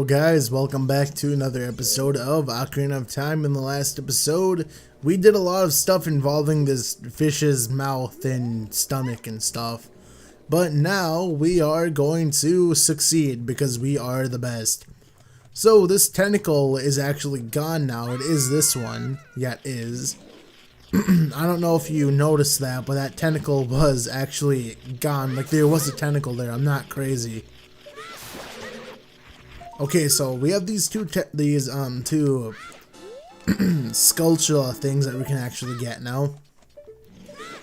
Yo guys, welcome back to another episode of Ocarina of Time. In the last episode, we did a lot of stuff involving this fish's mouth and stomach and stuff. But now we are going to succeed because we are the best. So this tentacle is actually gone now. It is this one. Yeah, it is. I don't know if you noticed that, but that tentacle was actually gone. Like there was a tentacle there. I'm not crazy. Okay, so we have these two sculpture things that we can actually get now.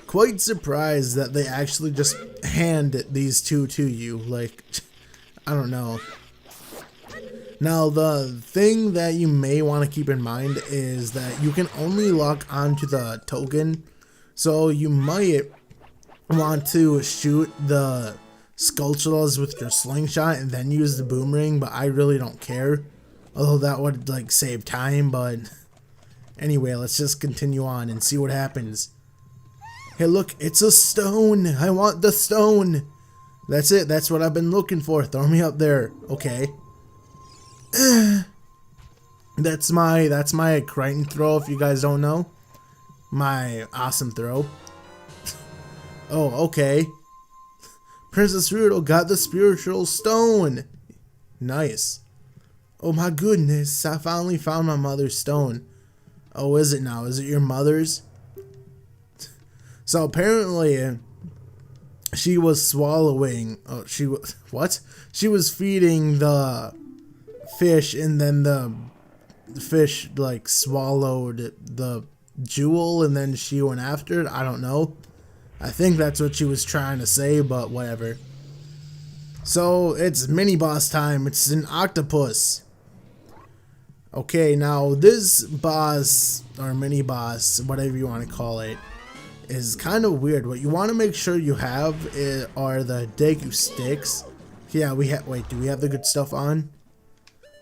Quite surprised that they actually just hand these two to you. Like, I don't know. Now, the thing that you may want to keep in mind is that you can only lock onto the token. So you might want to shoot the sculptures with your slingshot and then use the boomerang, but I really don't care. Although that would like save time, but anyway, let's just continue on and see what happens. Hey look, it's a stone! I want the stone! That's it, that's what I've been looking for. Throw me up there. Okay. That's my Crichton throw if you guys don't know. My awesome throw. Oh, okay. Princess Ruto got the spiritual stone. Nice. Oh my goodness, I finally found my mother's stone. Oh, is it now? Is it your mother's? So apparently, she was swallowing. Oh, she was what? She was feeding the fish, and then the fish like swallowed the jewel, and then she went after it. I don't know. I think that's what she was trying to say, but whatever. So, it's mini-boss time. It's an octopus. Okay, now this boss, or mini-boss, whatever you want to call it, is kind of weird. What you want to make sure you have are the Deku sticks. Yeah, we have. Wait, do we have the good stuff on?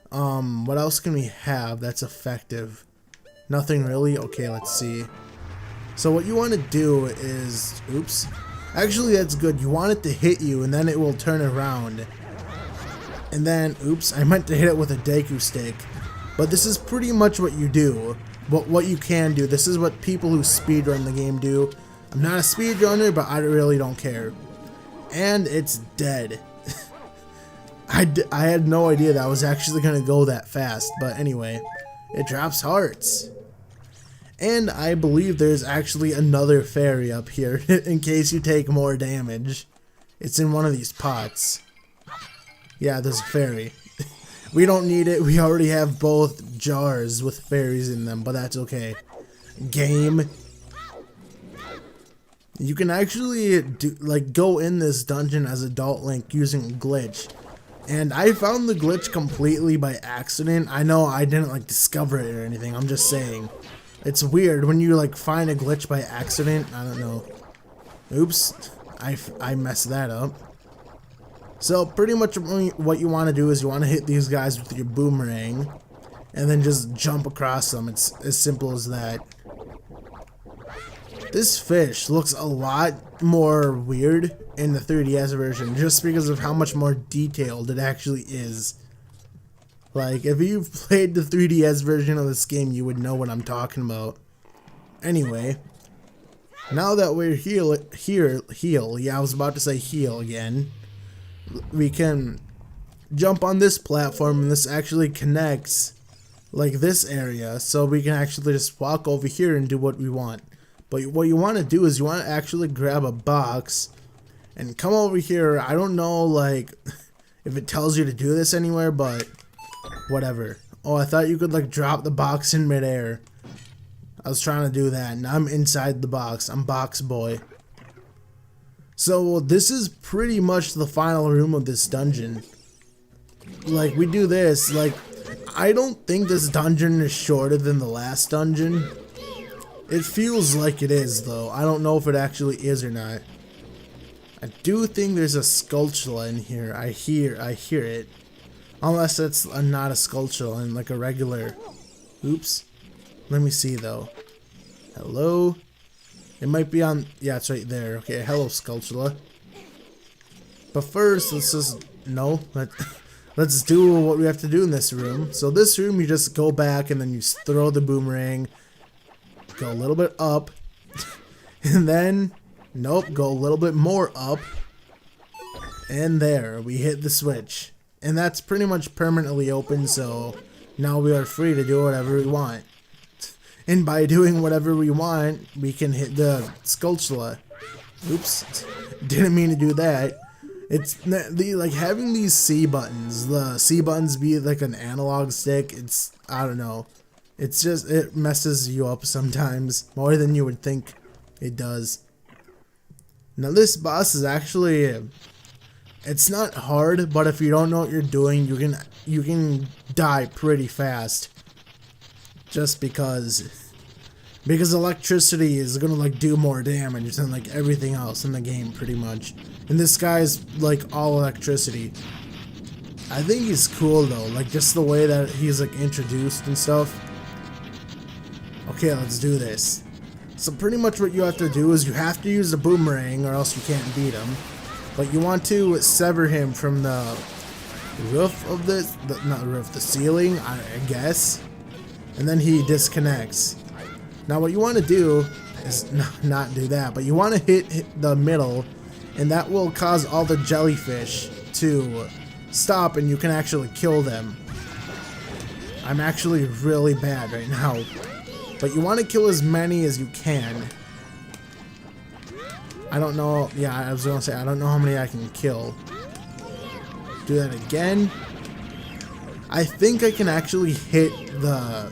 What else can we have that's effective? Nothing really? Okay, let's see. So what you want to do is, oops, actually that's good. You want it to hit you and then it will turn around. And then, oops, I meant to hit it with a Deku stick. But this is pretty much what you do. What you can do. This is what people who speedrun the game do. I'm not a speedrunner, but I really don't care. And it's dead. I had no idea that was actually going to go that fast. But anyway, it drops hearts. And I believe there's actually another fairy up here in case you take more damage. It's in one of these pots. Yeah, there's a fairy. We don't need it. We already have both jars with fairies in them, but that's okay. Game. You can actually go in this dungeon as Adult Link using a glitch. And I found the glitch completely by accident. I know I didn't discover it or anything. I'm just saying. It's weird when you find a glitch by accident. I don't know. Oops. I messed that up. So pretty much what you want to do is you want to hit these guys with your boomerang. And then just jump across them. It's as simple as that. This fish looks a lot more weird in the 3DS version. Just because of how much more detailed it actually is. Like, if you've played the 3DS version of this game, you would know what I'm talking about. Anyway, now that we're heal, yeah, I was about to say heal again. We can jump on this platform, and this actually connects, this area, so we can actually just walk over here and do what we want. But what you want to do is you want to actually grab a box and come over here. I don't know, if it tells you to do this anywhere, but whatever. Oh, I thought you could drop the box in midair. I was trying to do that, and I'm inside the box. I'm box boy. So this is pretty much the final room of this dungeon. We do this, I don't think this dungeon is shorter than the last dungeon. It feels like it is, though. I don't know if it actually is or not. I do think there's a sculpture in here. I hear it. Unless it's not a sculpture and a regular. Oops. Let me see though. Hello? It might be on. Yeah, it's right there. Okay, hello, sculpture. But first, let's just. No. let's do what we have to do in this room. So this room, you just go back and then you throw the boomerang. Go a little bit up. And then, nope, go a little bit more up. And there, we hit the switch. And that's pretty much permanently open, so now we are free to do whatever we want. And by doing whatever we want, we can hit the Skulltula. Oops, didn't mean to do that. It's like having these C buttons. The C buttons be like an analog stick. It's, I don't know. It's just, it messes you up sometimes more than you would think it does. Now this boss is actually, it's not hard, but if you don't know what you're doing, you can die pretty fast. Just because electricity is gonna like do more damage than like everything else in the game pretty much. And this guy's like all electricity. I think he's cool though, like just the way that he's like introduced and stuff. Okay, let's do this. So pretty much what you have to do is you have to use the boomerang or else you can't beat him. But you want to sever him from the roof of not the roof, the ceiling, I guess. And then he disconnects. Now what you want to do is not do that, but you want to hit the middle, and that will cause all the jellyfish to stop and you can actually kill them. I'm actually really bad right now. But you want to kill as many as you can. I don't know, yeah, I was going to say, I don't know how many I can kill. Do that again. I think I can actually hit the...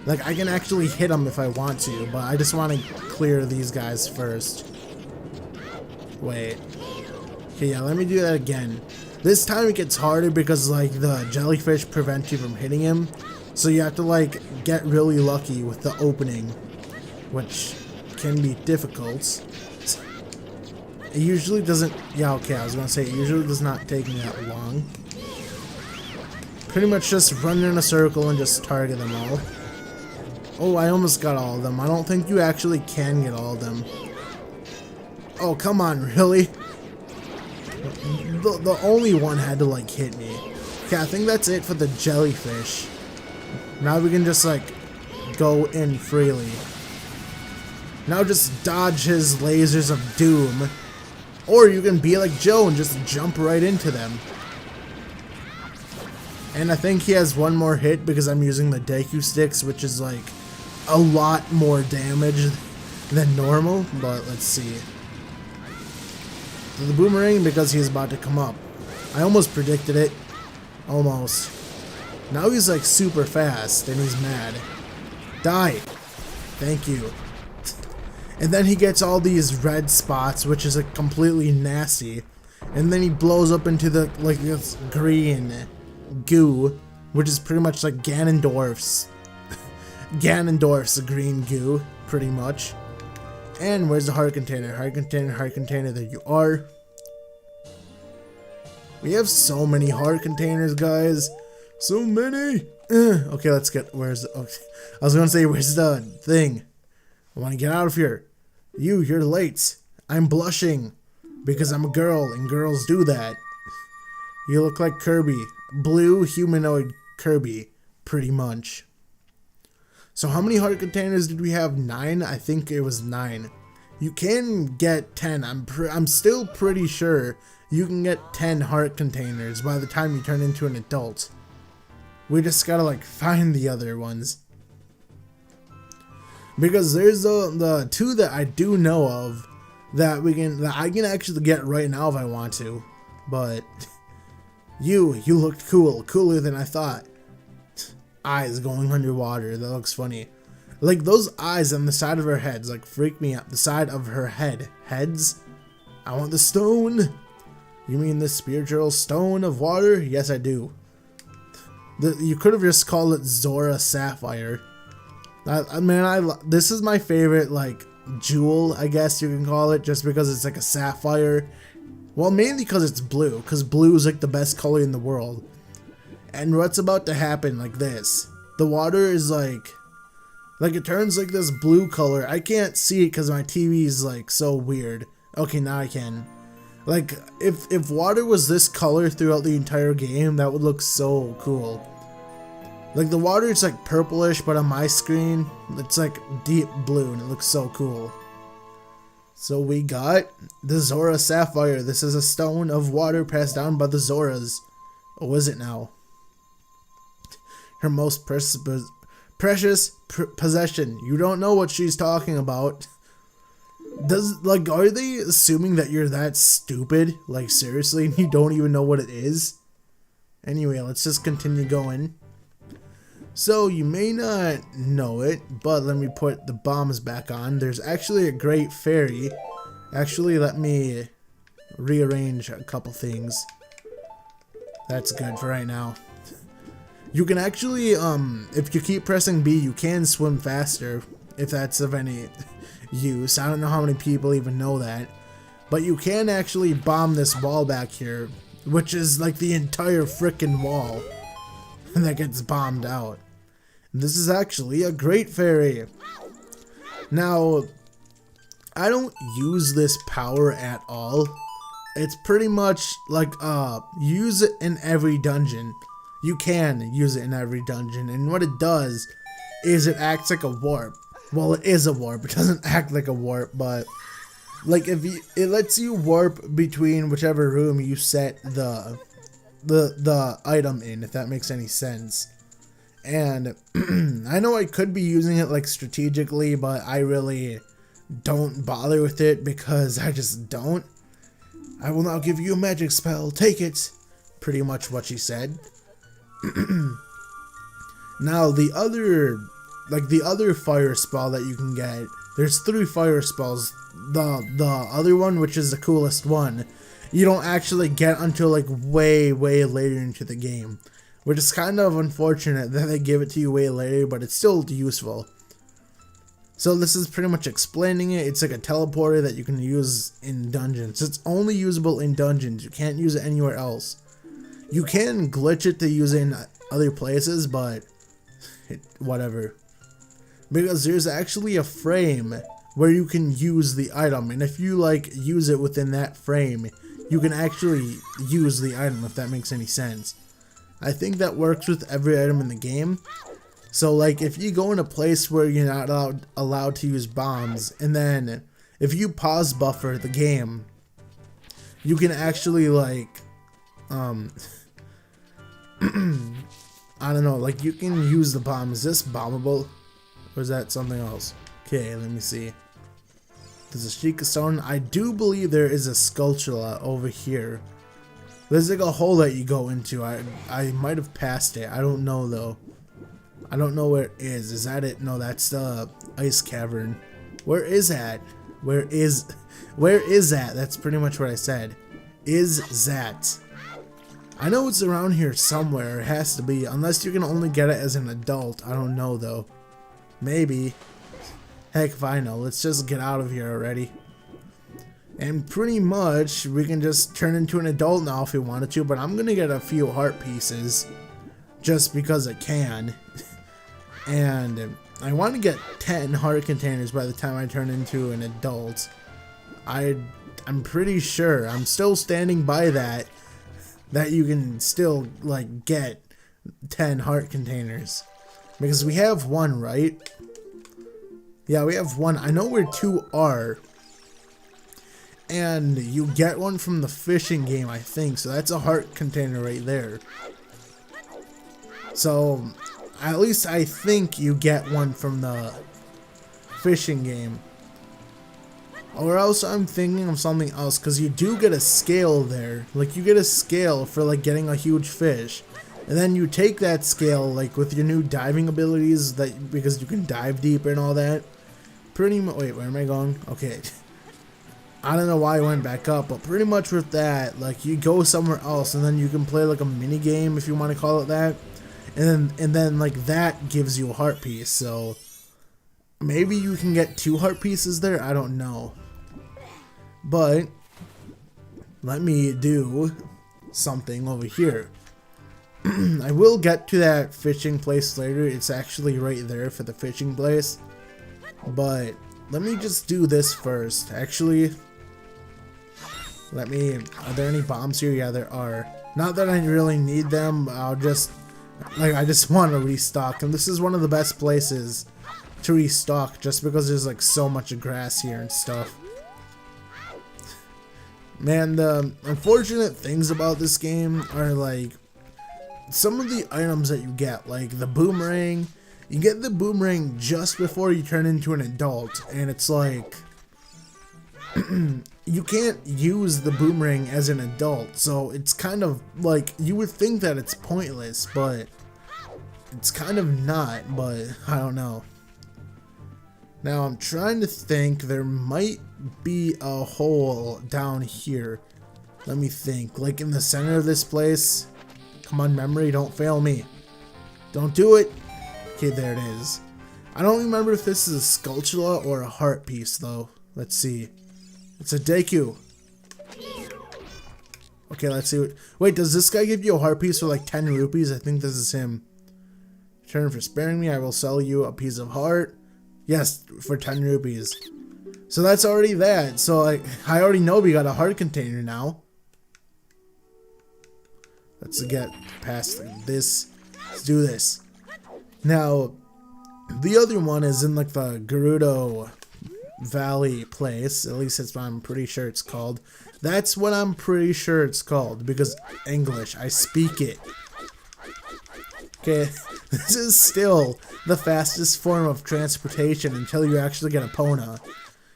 Like, I can actually hit them if I want to, but I just want to clear these guys first. Wait. Okay, yeah, let me do that again. This time it gets harder because, like, the jellyfish prevent you from hitting him. So you have to, like, get really lucky with the opening, which can be difficult. It usually doesn't... Yeah, okay, I was going to say, it usually does not take me that long. Pretty much just run in a circle and just target them all. Oh, I almost got all of them. I don't think you actually can get all of them. Oh, come on, really? The only one had to, like, hit me. Okay, I think that's it for the jellyfish. Now we can just, like, go in freely. Now just dodge his lasers of doom. Or you can be like Joe and just jump right into them. And I think he has one more hit because I'm using the Deku sticks, which is, like, a lot more damage than normal. But let's see. The boomerang because he's about to come up. I almost predicted it. Almost. Now he's like super fast and he's mad. Die. Thank you. And then he gets all these red spots, which is like completely nasty. And then he blows up into the like this green goo, which is pretty much like Ganondorf's green goo, pretty much. And where's the heart container? Heart container, heart container, there you are. We have so many heart containers, guys. So many. Okay, let's get, where's the, okay. I was gonna say, where's the thing? I wanna get out of here. You're late. I'm blushing. Because I'm a girl, and girls do that. You look like Kirby. Blue humanoid Kirby, pretty much. So how many heart containers did we have? 9? I think it was 9. You can get 10. I'm still pretty sure you can get 10 heart containers by the time you turn into an adult. We just gotta like find the other ones. Because there's the 2 that I do know of that I can actually get right now if I want to. But you looked cool, cooler than I thought. Eyes going underwater, that looks funny. Like those eyes on the side of her heads like freak me out. The side of her heads. I want the stone. You mean the spiritual stone of water? Yes, I do. You could have just called it Zora Sapphire. This is my favorite like jewel, I guess you can call it, just because it's like a sapphire. Well, mainly because it's blue, because blue is like the best color in the world. And what's about to happen like this. The water is like it turns like this blue color. I can't see it because my TV is like so weird. Okay, now I can. Like, if water was this color throughout the entire game, that would look so cool. Like, the water is like purplish, but on my screen, it's like deep blue, and it looks so cool. So we got the Zora Sapphire. This is a stone of water passed down by the Zoras. Or is it now? Her most precious possession. You don't know what she's talking about. Are they assuming that you're that stupid? Like, seriously, and you don't even know what it is? Anyway, let's just continue going. So, you may not know it, but let me put the bombs back on. There's actually a great fairy. Actually, let me rearrange a couple things. That's good for right now. You can actually, if you keep pressing B, you can swim faster, if that's of any use. I don't know how many people even know that. But you can actually bomb this wall back here, which is like the entire frickin' wall that gets bombed out. This is actually a great fairy. Now, I don't use this power at all. It's pretty much like, use it in every dungeon. You can use it in every dungeon, and what it does is it acts like a warp. Well, it is a warp. It doesn't act like a warp, but like it lets you warp between whichever room you set the item in, if that makes any sense. And I know I could be using it like strategically, but I really don't bother with it because I just don't. I will now give you a magic spell. Take it. Pretty much what she said. Now the other fire spell that you can get, there's 3 fire spells. The other one, which is the coolest one, you don't actually get until like way later into the game, which is kind of unfortunate that they give it to you way later, but it's still useful. So this is pretty much explaining it. It's like a teleporter that you can use in dungeons. It's only usable in dungeons. You can't use it anywhere else. You can glitch it to use it in other places, but whatever. Because there's actually a frame where you can use the item, and if you like use it within that frame, you can actually use the item, if that makes any sense. I think that works with every item in the game. So like if you go in a place where you're not allowed to use bombs, and then if you pause buffer the game, you can actually like I don't know, like you can use the bomb. Is this bombable? Or is that something else? Okay, let me see. There's a Sheikah stone. I do believe there is a sculpture over here. There's like a hole that you go into. I might have passed it. I don't know though. I don't know where it is. Is that it? No, that's the ice cavern. Where is that? Where is that? That's pretty much what I said. Is that? I know it's around here somewhere. It has to be. Unless you can only get it as an adult. I don't know though. Maybe. Heck if I know. Let's just get out of here already. And pretty much we can just turn into an adult now if we wanted to. But I'm going to get a few heart pieces. Just because I can. And I want to get 10 heart containers by the time I turn into an adult. I'm pretty sure. I'm still standing by that you can still like get 10 heart containers. Because we have 1, right? Yeah, we have 1. I know where 2 are. And you get 1 from the fishing game, I think. So that's a heart container right there. So at least I think you get 1 from the fishing game. Or else I'm thinking of something else, because you do get a scale there. Like you get a scale for like getting a huge fish. And then you take that scale like with your new diving abilities, that because you can dive deeper and all that. Pretty much, wait, where am I going? Okay. I don't know why I went back up, but pretty much with that, like you go somewhere else and then you can play like a mini game, if you want to call it that. And then like that gives you a heart piece. So maybe you can get 2 heart pieces there. I don't know. But let me do something over here. I will get to that fishing place later. It's actually right there for the fishing place. But let me just do this first. Actually, Are there any bombs here? Yeah, there are. Not that I really need them. I just want to restock. And this is one of the best places to restock just because there's like so much grass here and stuff. Man, the unfortunate things about this game are like some of the items that you get, like the boomerang. You get the boomerang just before you turn into an adult, and it's like you can't use the boomerang as an adult, so it's kind of like you would think that it's pointless, but it's kind of not, but I don't know. Now I'm trying to think, there might be a hole down here. Let me think, like in the center of this place. Come on, memory, don't fail me. Don't do it. Okay, there it is. I don't remember if this is a Skulltula or a heart piece though. Let's see. It's a Deku. Okay, let's see what... Wait, does this guy give you a heart piece for like 10 rupees? I think this is him. Return for sparing me. I will sell you a piece of heart. Yes, for 10 rupees. So that's already that. So I already know we got a heart container now. Let's get past this. Let's do this. Now, the other one is in like the Gerudo Valley place. At least that's what I'm pretty sure it's called. That's what I'm pretty sure it's called because English, I speak it. Okay, this is still the fastest form of transportation until you actually get a Pona.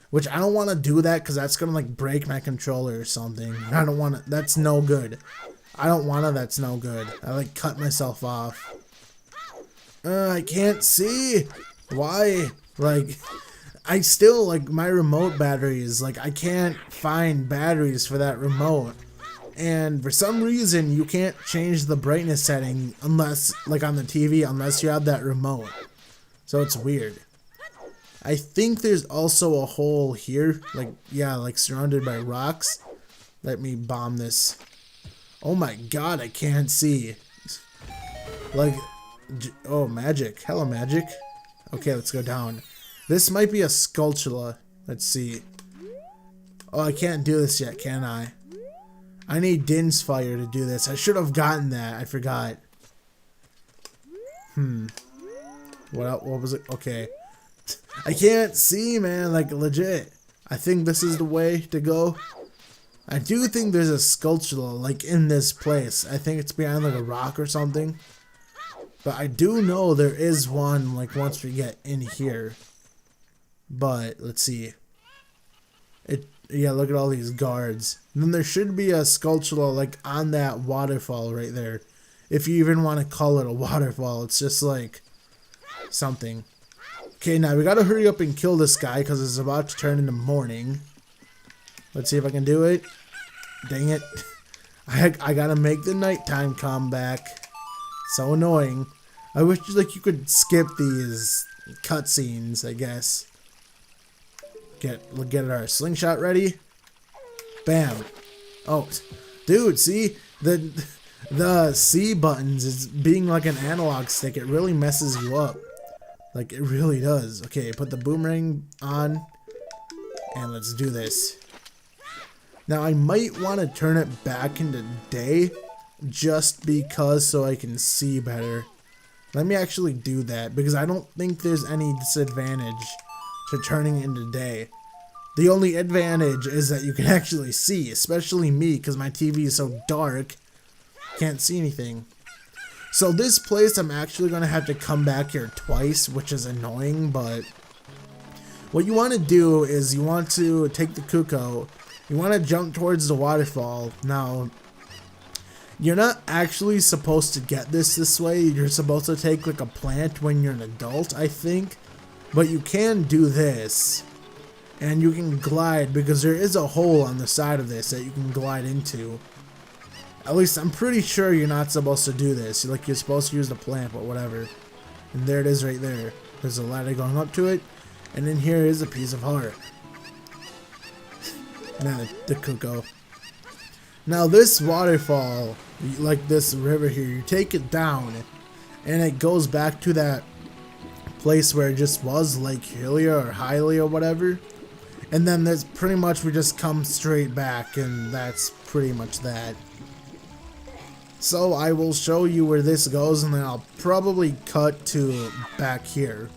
Which I don't want to do that because that's going to like break my controller or something. I don't want to, that's no good. I don't want to, that's no good. I like cut myself off. I can't see. Why? Like, I still, like, my remote batteries, like, I can't find batteries for that remote. And for some reason, you can't change the brightness setting unless, like, on the TV, unless you have that remote. So it's weird. I think there's also a hole here. Like, yeah, like, surrounded by rocks. Let me bomb this. Oh my god, I can't see. Like... Oh, magic. Hello, magic. Okay, let's go down. This might be a Skulltula. Let's see. Oh, I can't do this yet, can I? I need Din's Fire to do this. I should have gotten that. I forgot. What was it? Okay. I can't see, man. Like, legit. I think this is the way to go. I do think there's a Skulltula, like, in this place. I think it's behind, like, a rock or something. But I do know there is one, like, once we get in here. But, let's see. Yeah, look at all these guards. And then there should be a Skulltula, like, on that waterfall right there. If you even want to call it a waterfall. It's just, like, something. Okay, now we gotta hurry up and kill this guy, because it's about to turn into morning. Let's see if I can do it. Dang it. I gotta make the nighttime comeback. So annoying. I wish like you could skip these cutscenes, I guess. Get our slingshot ready. Bam. Oh, dude, see the C buttons is being like an analog stick. It really messes you up. Like it really does. Okay, put the boomerang on, and let's do this. Now I might want to turn it back into day. Just because so I can see better. Let me actually do that because I don't think there's any disadvantage to turning into day. The only advantage is that you can actually see, especially me because my TV is so dark. Can't see anything. So this place I'm actually going to have to come back here twice, which is annoying, but what you want to do is you want to take the Kuko, you want to jump towards the waterfall. Now you're not actually supposed to get this way. You're supposed to take like a plant when you're an adult, I think. But you can do this. And you can glide because there is a hole on the side of this that you can glide into. At least I'm pretty sure you're not supposed to do this. Like you're supposed to use the plant, but whatever. And there it is right there. There's a ladder going up to it. And then here is a piece of heart. Now the Kuko. Now this waterfall, like this river here, you take it down and it goes back to that place where it just was, Lake Hylia or Hylia or whatever. And then there's pretty much we just come straight back, and that's pretty much that. So I will show you where this goes, and then I'll probably cut to back here,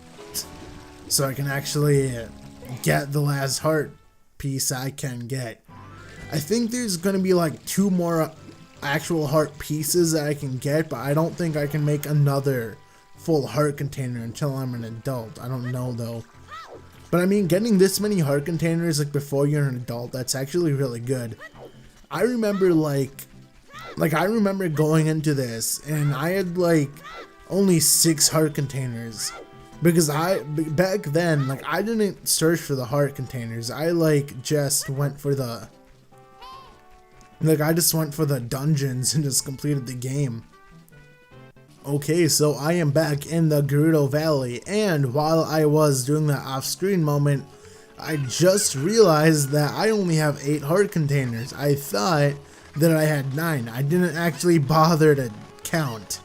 so I can actually get the last heart piece I can get. I think there's gonna be like 2 more actual heart pieces that I can get, but I don't think I can make another full heart container until I'm an adult. I don't know though. But I mean, getting this many heart containers like before you're an adult, that's actually really good. I remember I remember going into this and I had like only 6 heart containers, because back then like I didn't search for the heart containers. I just went for the dungeons and just completed the game. Okay, so I am back in the Gerudo Valley, and while I was doing that off-screen moment, I just realized that I only have 8 heart containers. I thought that I had 9. I didn't actually bother to count.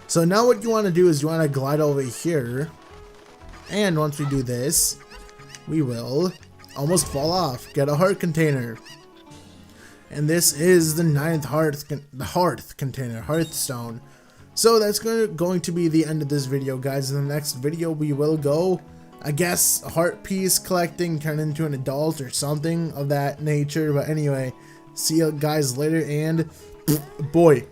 So now what you want to do is you want to glide over here, and once we do this, we will almost fall off, get a heart container. And this is the 9th Hearthstone. So that's going to be the end of this video, guys. In the next video, we will go, I guess, heart piece collecting, turn into an adult or something of that nature. But anyway, see you guys later, and boy.